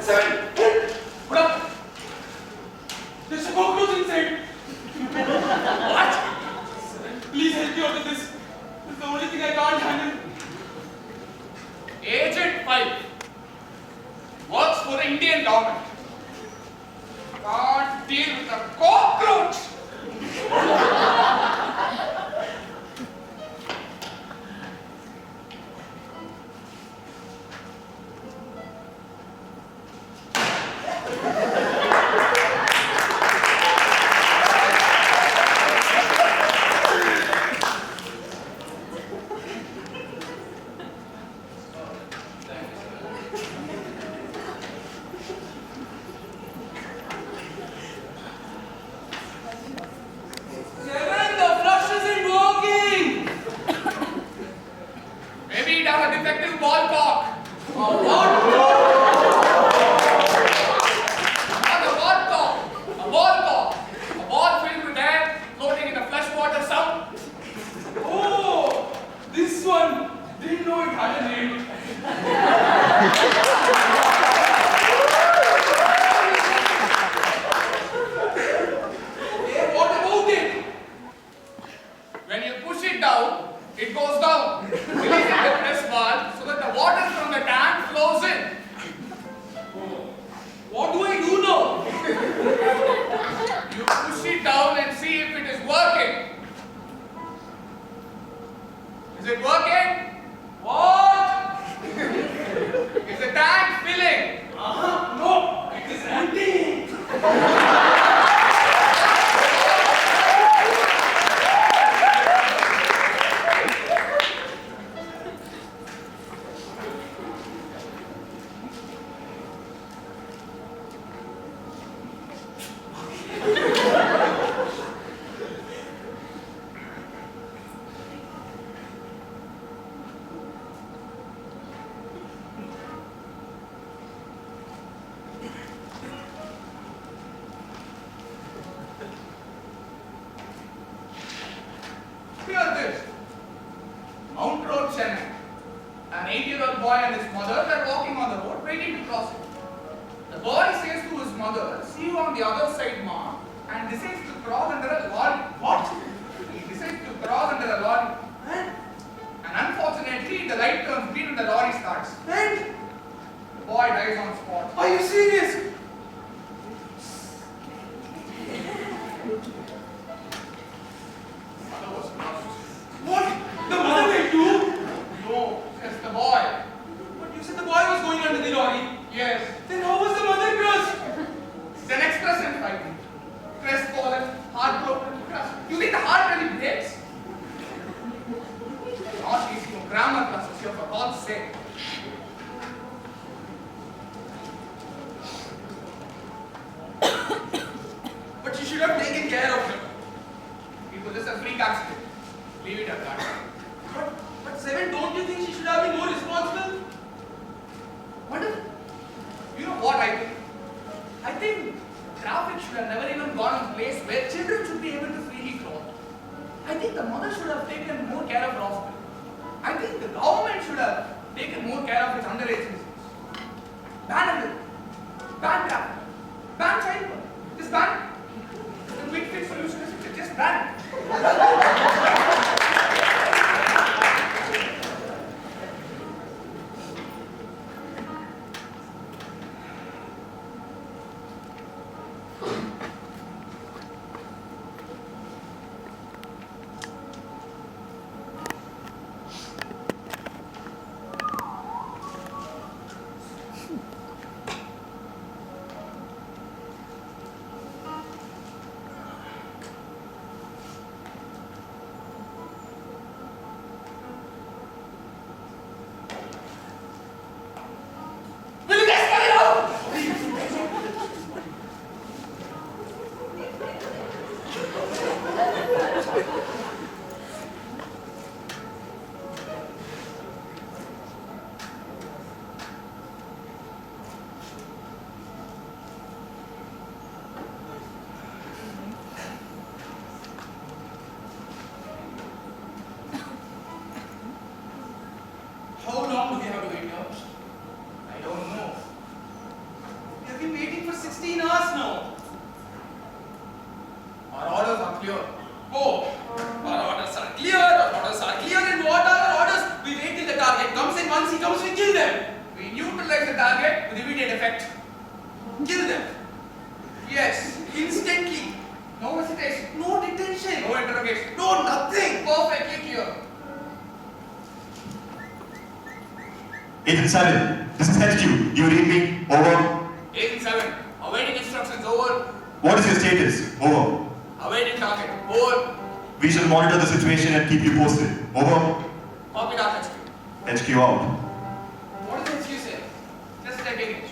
Seven! Help! Put up! There's a cockroach inside! What? Seven, please help me out with this. This is the only thing I can't handle. Agent 5 works for the Indian government. Can't deal with a cockroach! neutralize the target with immediate effect. Kill them. Yes. Instantly. No hesitation. No detention. No interrogation. No nothing. Perfectly clear. Agent 7, this is HQ. Do you read me? Over. Agent 7, awaiting instructions. Over. What is your status? Over. Awaiting target. Over. We shall monitor the situation and keep you posted. Over. Copy that, HQ. HQ out. What does HQ say? Just like English.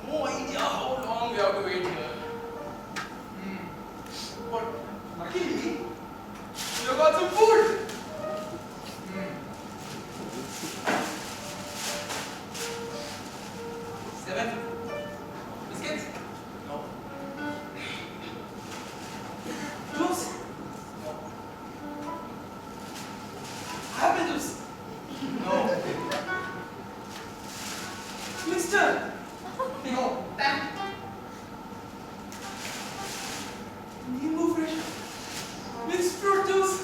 No idea how long we have to wait here. But luckily, we have got some food. Seven biscuits? No. Juice? No. Apple juice? No. Mixture? No. Damn. Nimbu fresh. Mixed fruit juice.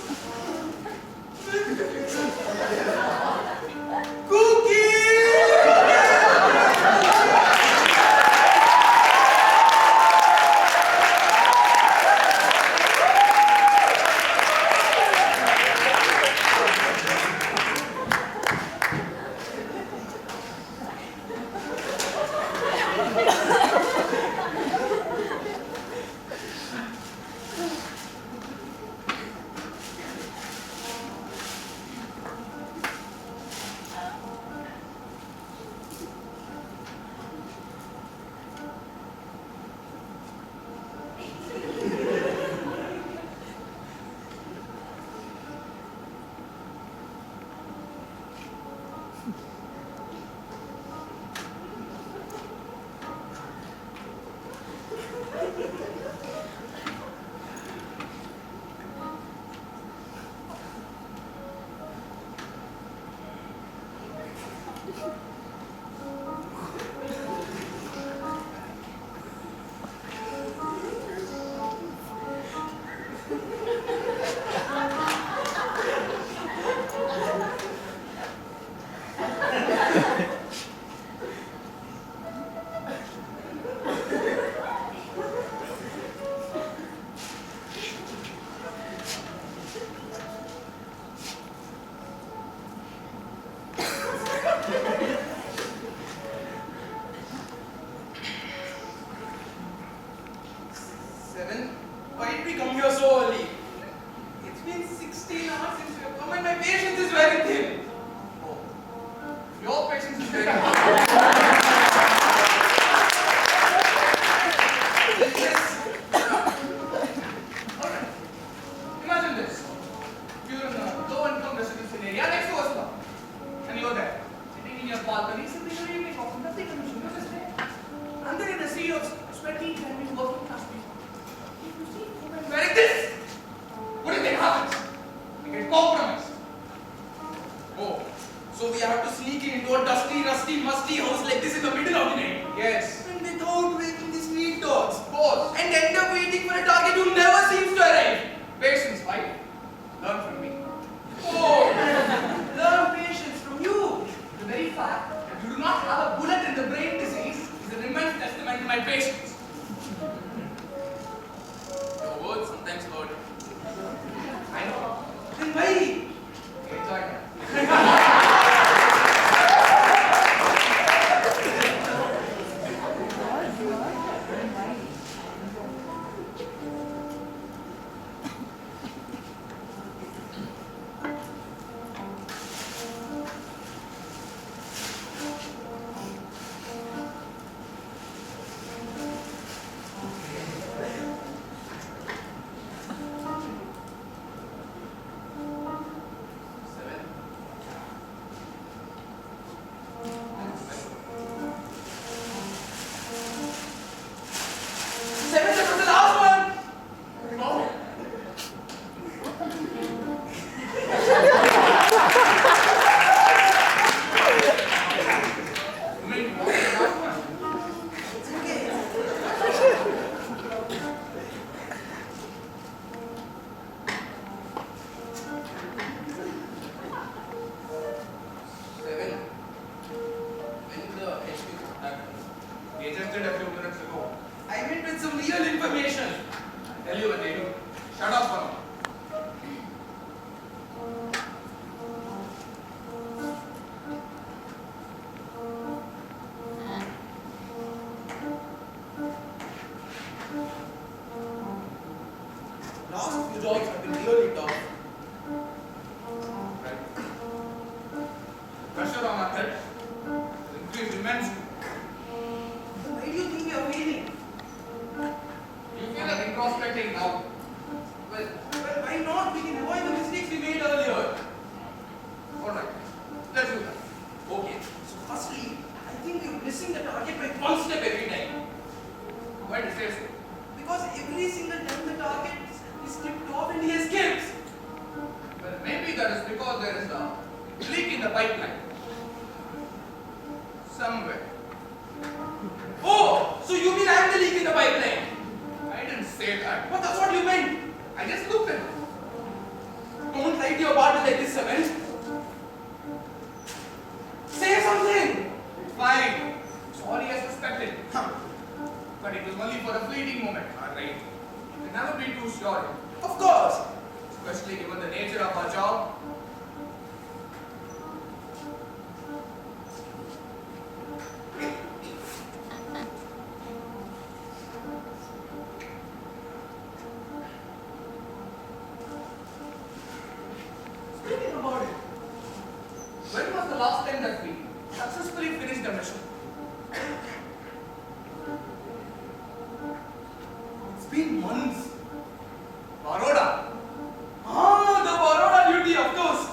Seven? Why did we come here so early? It's been 16 hours since we have come and my patience is very thin. Oh. Your patience is very good. Yes. Alright. Imagine this. You're in a low-income residential area next to us now. And you're there, sitting in your balcony, sipping your evening coffee, nothing commission, you're just there. And then in a sea of sweaty, driving, working class people. You see women wearing this. What do you think happens? We get compromised. Oh, so we have to sneak into a dusty, rusty, musty house like this in the middle of the night. Yes. And without waking the street dogs. Of course. And end up waiting for a target who never seems to arrive. Patience, right? Learn from me. Oh, learn patience from you. The very fact that you do not have a bullet in the brain disease is an immense testament to my patience. Your words sometimes hurt. I know. Then why? Enjoy that. information. I tell you what they do. Shut up for now. Last few jobs have been really tough. Right. Pressure on our head has increased immensely. Why do you think you are failing? You feel like introspecting now. Well, why not? We can avoid the mistakes we made earlier. Alright, let's do that. Okay, so firstly, I think we're missing the target by one step every time. Why do you say so? Because every single time the target is tipped off and he escapes. Well, maybe that is because there is a leak in the pipeline. Somewhere. Oh, so you mean I'm the leak in the pipeline? I didn't say that. But that's what you meant. I just looked at it. Don't lie to your partner like this, Seven. Say something. Fine. Sorry, I suspected. But it was only for a fleeting moment, alright? You can never be too sure. Of course. Especially given the nature of our job. Speaking about it, When was the last time that we successfully finished the mission? it's been months. Baroda. Ah, the Baroda duty, of course.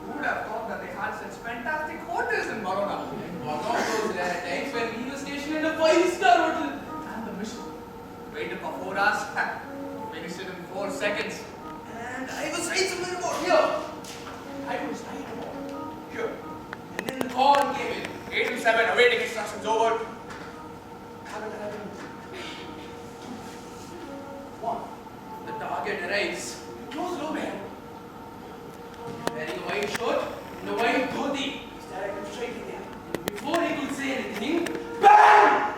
Who would have thought that they had such fantastic hotels in Baroda? One of those rare times when we were stationed in a 5-star hotel. And the mission. Waited for 4 hours. Finished it in 4 seconds. And I was right somewhere about here. I was right about here. And then the call came in. 8 to 7, awaiting instructions over. Haven't happened. One, the target arrives. Close low man. Wearing a white shirt and a white dhoti. He's directed straight at him. And before he could say anything, BAM!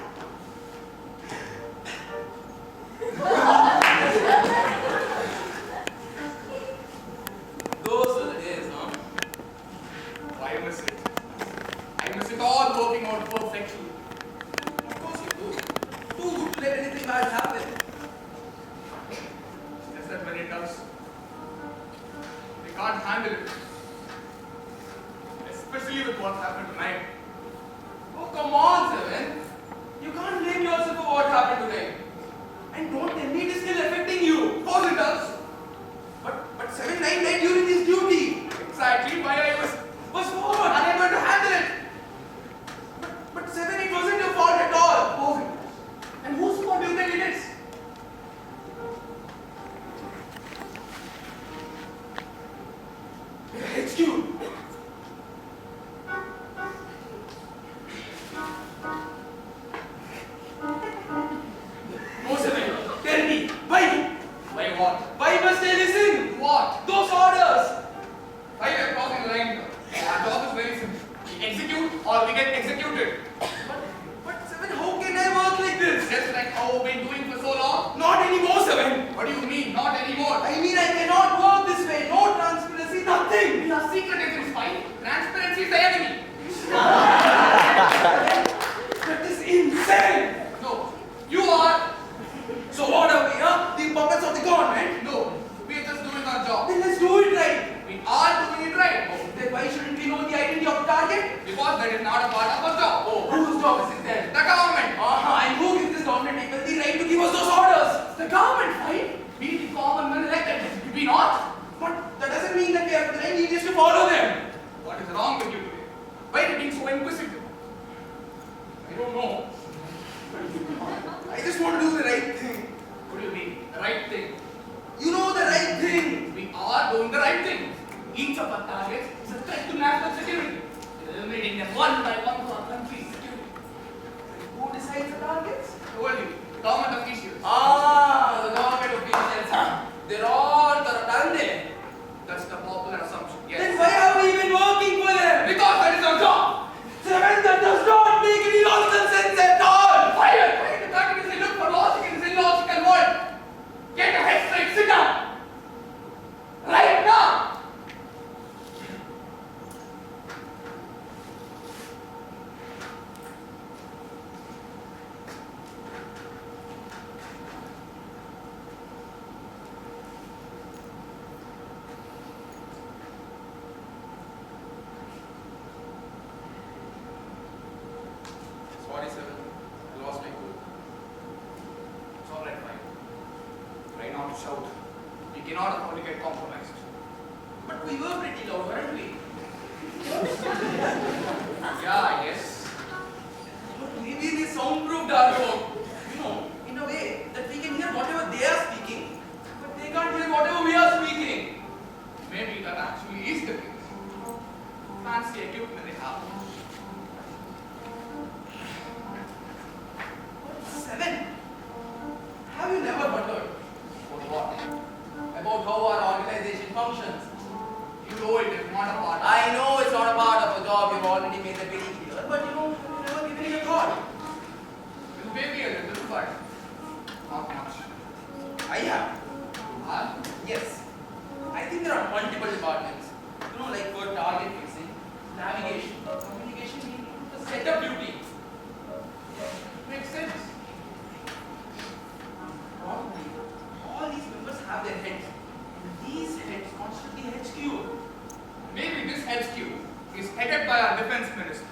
Those were the days, huh? I miss it. I miss it all working out perfectly. Of course you do. Too good to let anything bad happen. Just that when it does, we can't handle it. Especially with what happened tonight. Oh, come on, Seven. You can't blame yourself for what happened today. And don't tell me it is still affecting you. Of course it does. But 7 died during his duty. Exactly why I Was forward. unable to handle it. But 7, it wasn't your fault at all. Wasn't. And whose fault do you think it is? HQ. No, 7. Tell me, why? Why what? Why must I listen? What? Those orders. Why we are crossing the line? Our job is very simple. We execute or we get executed. But 7, how can I work like this? Just like how we've been doing for so long. Not anymore, 7. What do you mean? Not anymore. I mean, I cannot work this way. No transparency, nothing. We are secret agents, fine. Transparency is the enemy. That is insane. No. You are. So what are we, huh? The puppets of the government? No. We are just doing our job. Then let's do it right. We are doing it right. Then why shouldn't we know the identity of the target? Because that is not a part of our job. Whose job is it then? The government. And who gives this government people the right to give us those orders? The government, right? We the common men elected. Did we not? But that doesn't mean that we have the right just to follow them. What is wrong with you today? Why are you being so inquisitive? I don't know. I just want to do the right thing. What do you mean? The right thing. You know the right thing. We are doing the right thing. Each of our targets is a threat to national security. Eliminating them one by one for our country's security. Who decides the targets? I told you, government officials. The government officials. They're all Taratande. That's the popular assumption. Yes. Then why are we even working for them? Because that is our job. 7, that does not make any logical sense at all. Why? The fact is they look for logic in this illogical world. 47. I lost my cool. It's alright, fine. Try not to shout. We cannot afford to get compromised. But we were pretty loud, weren't we? Yeah, I guess. But maybe they soundproofed our phone. You know, in a way that we can hear whatever they are speaking, but they can't hear whatever we are speaking. Maybe that actually is the case. Fancy equipment they have. 7. Have you never wondered For what? about how our organization functions? You know it is not a part. I know it's not a part of a job, you've already made that very clear, but you know, have you never given it a thought? It may be a little, but not much. I have. Huh? Yes. I think there are multiple departments. You know, like for target fixing, navigation, communication, maybe the setup duty. Makes sense. Probably all these members have their heads. And these heads constantly HQ. Maybe this HQ is headed by our defense minister.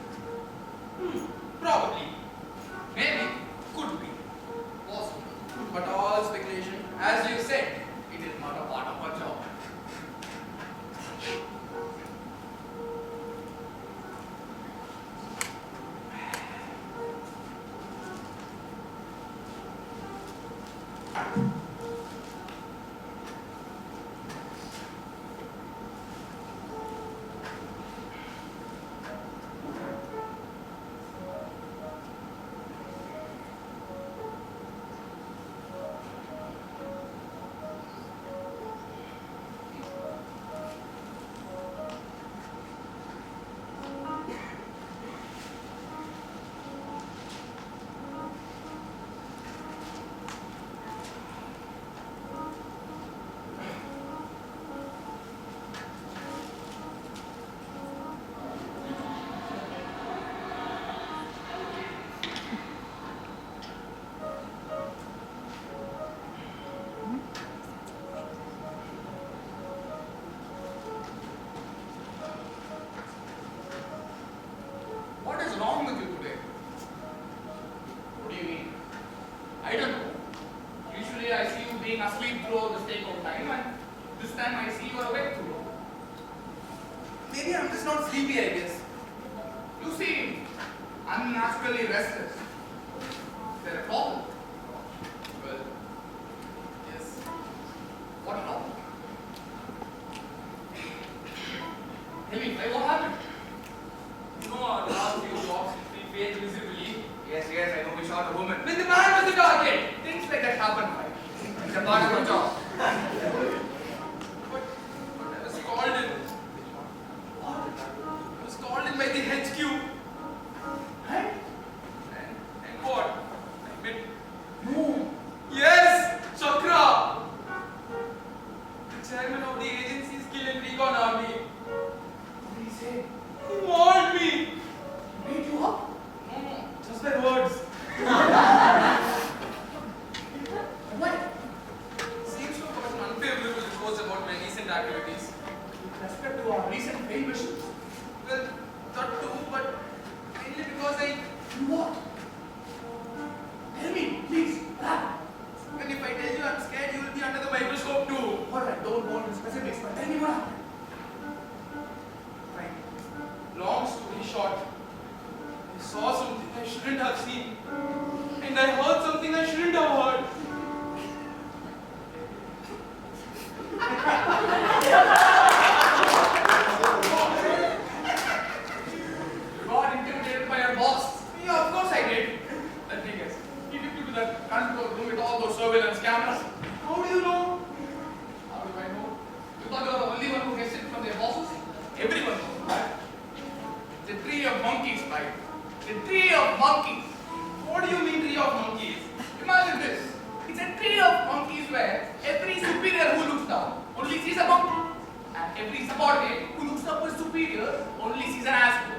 Probably. Maybe. Could be. Possible. But all speculation, as you said. It is not a part of our job. What is wrong with you today? What do you mean? I don't know. Usually I see you being asleep throughout the stakeout time, and this time I see you are awake throughout. Maybe I'm just not sleepy, I guess. You seem unnaturally restless. Is there a problem? Well, yes. What problem? Tell me, what happened? You know our last few shots, we failed miserably. Yes, I know we shot a woman. When the man was the target. Things like that happen, right? It's a part of our job. But I was called in. I was called in by the HQ. Huh? And what? I met. No. Yes! Chakra! The chairman of the agency's Kill and Recon Army. What did he say? He warned me. Beat you up? No, just by words. What? Seems to have got an unfavorable reports about my recent activities. With respect to our recent failed missions. Well, that too, but mainly because I. You what? Tell me, please. And if I tell you I'm scared, you will be under the microscope too. Alright, don't go into specifics, but tell me what happened. Fine. Long story short, I saw something I shouldn't have seen. And I heard something I shouldn't have heard. You got intimidated by your boss. Yeah, of course I did. Let me guess. He took you to that control room with all those surveillance cameras. How do you know? How do I know? You thought you were the only one who gets it from their bosses? Everyone knows, right? It's a tree of monkeys, right? It's a tree of monkeys. What do you mean tree of monkeys? Imagine this. It's a tree of monkeys where every superior who looks down only sees a monkey. And every subordinate who looks up to his superior only sees an asshole.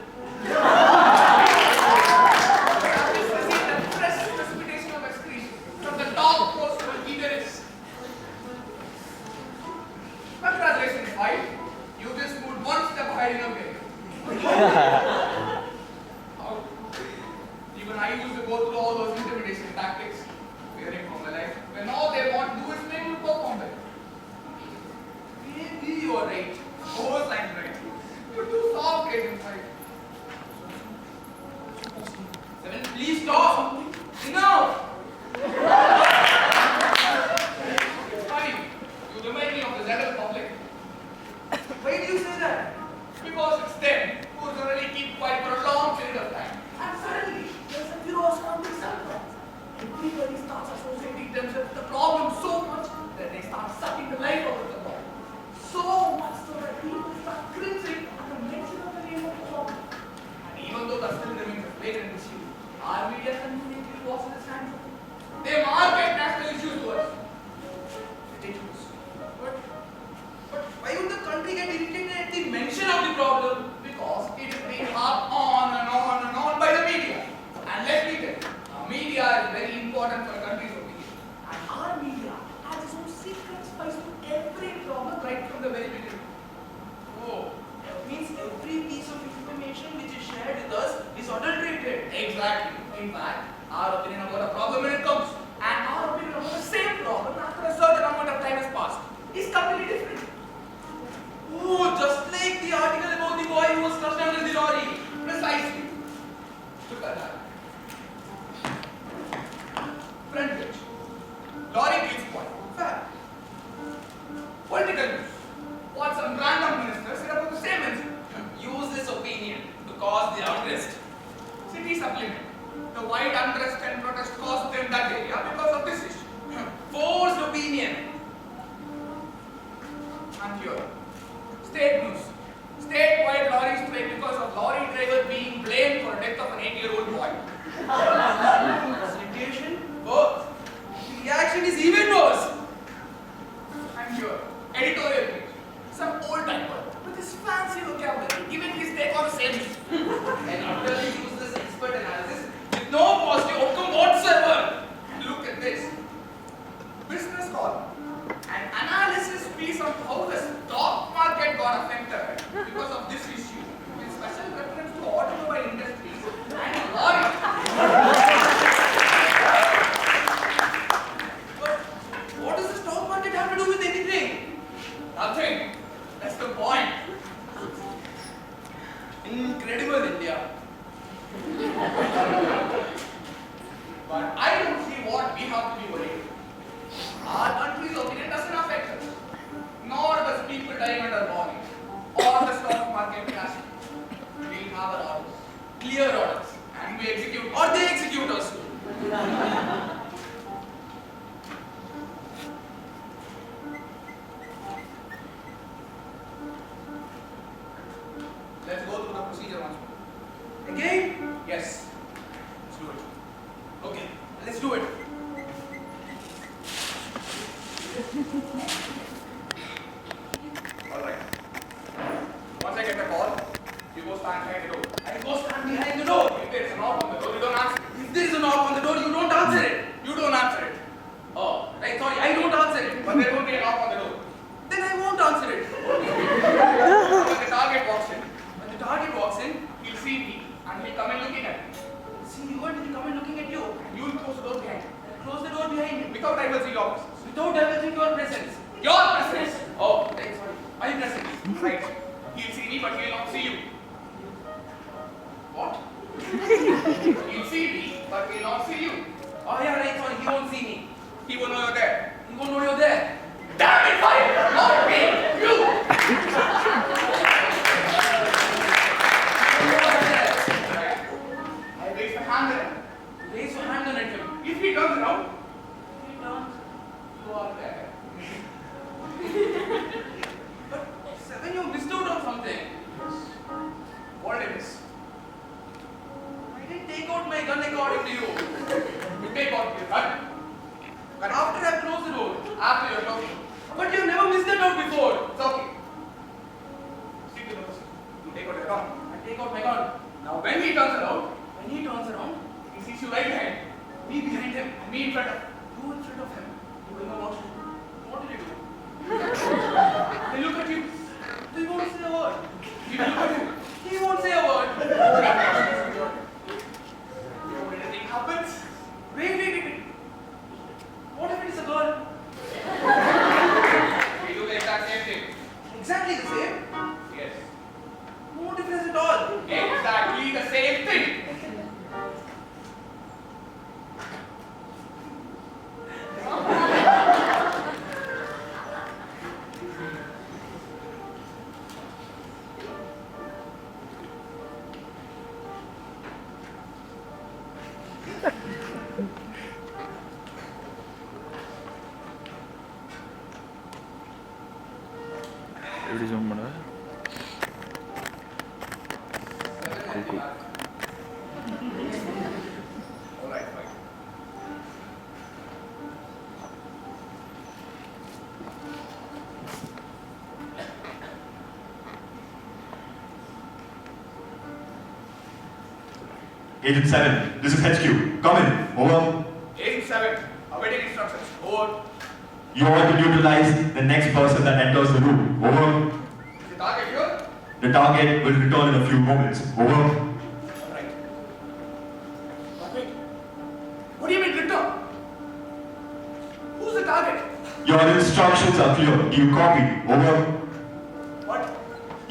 This is the fresh precipitation of excretion from the top post to the eaterist. Congratulations, Mike. You just moved one step ahead in your career. Even I used Please stop. Enough. Funny, you remind me of the general public. Why do you say that? Because it's them who generally keep quiet for a long period of time. And suddenly, there's a furious public circle. Everybody starts associating themselves with the problem so much that they start sucking the life out of the problem. So much so that people start cringing at the mention of the name of the problem. And even though that still remains a flagrant issue, our media conveniently washes its hands of it. They market national issues to us. Ridiculous. But why would the country get irritated at the mention of the problem? Because it is being harped on and on and on by the media. And let me tell you, media is very important for a country's opinion. And our media has its own secret spice to every problem right from the very beginning. Oh, that means every piece of information which is shared with us is adulterated. Exactly. In fact, our opinion about a problem when it comes and our opinion about the same problem after a certain amount of time has passed is completely different. Oh, just like the article about the boy who was crushed under the lorry. Precisely. Look at that. Front page. Lorry kills boy. Fact. Political news. What some random minister said about the same incident. Use this opinion to cause the unrest. City supplement. The white unrest and protest caused them that area because of this issue. Forced opinion. And here. State news. Statewide lorry strike because of lorry driver being blamed for death of an 8-year-old boy. Presentation? Both. The reaction is even worse. And here. Editorial page. Some old timer with his fancy vocabulary giving his take on the same issue. An utterly useless expert analysis with no positive outcome whatsoever. And look at this. Business column. An analysis piece on how the stock market got affected because of this issue with special reference to automobile industries and lorry. But what does the stock market have to do with anything? Nothing. That's the point. Incredible, India. But I don't see what we have to be worried. Our country's opinion doesn't affect us. Nor does people dying under lorry or the stock market crash. We have our orders. Clear orders. And we execute. Or they execute us. Let's go through the procedure once more. Again? Yes. Let's do it. Okay, let's do it. Alright. Once I get the call, you go stand behind the door. I go stand behind the door. If there is a knock on the door, you don't answer it. If there is a knock on the door, you don't answer it. You don't answer it. Oh, right, sorry, I don't answer it. But there won't be a knock on the door. Then I won't answer it. When the target walks in, When the target walks in, he'll see me and he'll come in looking at me. see you and he'll come in looking at you. And you'll close the door behind him. Close the door behind him. Without divulging your presence. Without divulging your presence. Your presence! Oh, right, sorry. My presence. Right. He'll see me, but he'll not see you. What? He'll see me, but he'll not see you. Oh yeah, right, sorry, he won't see me. He will know you're there. He won't know you're there. Damn it, fine! Not me! You! Right. I raise my hand at him. Raise your hand at him. If he turns around, He turns. you are there. But Seven, you missed out on something. What did I miss? I didn't take out my gun according to you. You take out your gun. But after I closed the door. After you're talking. But you've never missed that out before. It's okay. Stick to the person. You take out your gun. I take out my gun. Now when he turns around, When he turns around, he sees you right behind. me behind him, And me in front of him. you in front of him. You will know what to do. What did you do? They look at you. They won't say a word. He will look at you. He won't say a word. You know when anything happens, Wait. What if it's a girl? we do the exact same thing. Exactly the same. Yes. No difference at all. Exactly the same thing. எப்படி zoom பண்ண cool. Alright, fine. Agent 7, this is HQ. Come in. Over. Agent 7, awaiting instructions. Over. You are to neutralize the next person that enters the room. Over. Is the target here? The target will return in a few moments. Over. Alright. But wait. What do you mean return? Who's the target? Your instructions are clear. Do you copy? Over. What?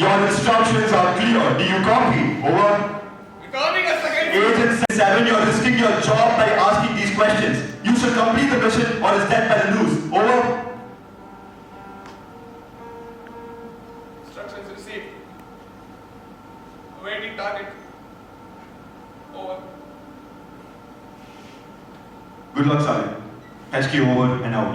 Your instructions are clear. Do you copy? Over. Returning a second. Agent 7, you're risking your job by asking these questions. You should complete the mission or is dead by the noose. Over. Instructions received. Awaiting target. Over. Good luck, Sergeant. HQ over and out.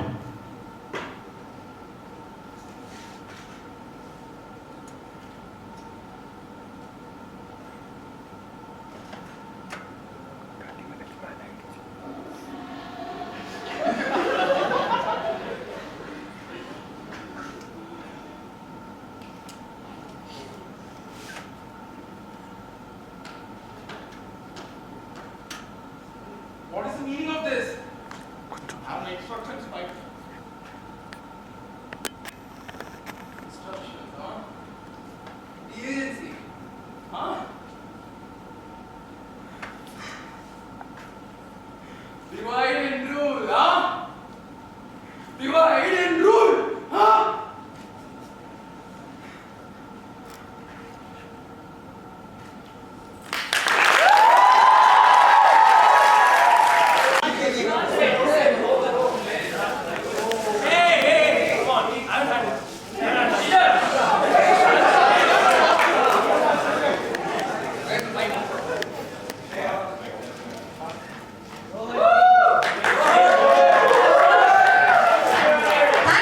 What is the meaning of this? Have the instructions, Mike. Instructions, huh? Easy. Huh? Divide and rule, huh? Divide and rule, huh?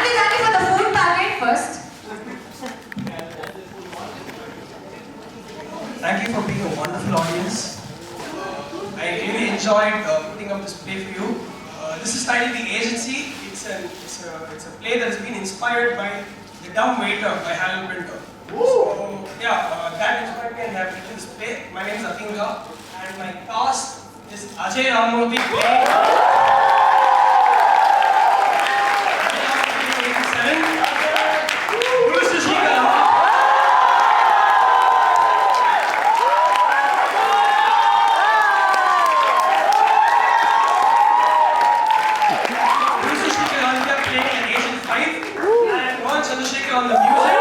Thank you for the food packet first. Thank you for being a wonderful audience. I really enjoyed putting up this play for you. This is titled The Agency. It's a play that has been inspired by The Dumb Waiter by Harold Pinter. So, that inspired me and I have written this play. My name is Athindra and my cast is Ajay, Ramamoorthy playing Bulusu, Srikar. Bulusu, Srikar, Aditya playing an Agent 5 and on the music.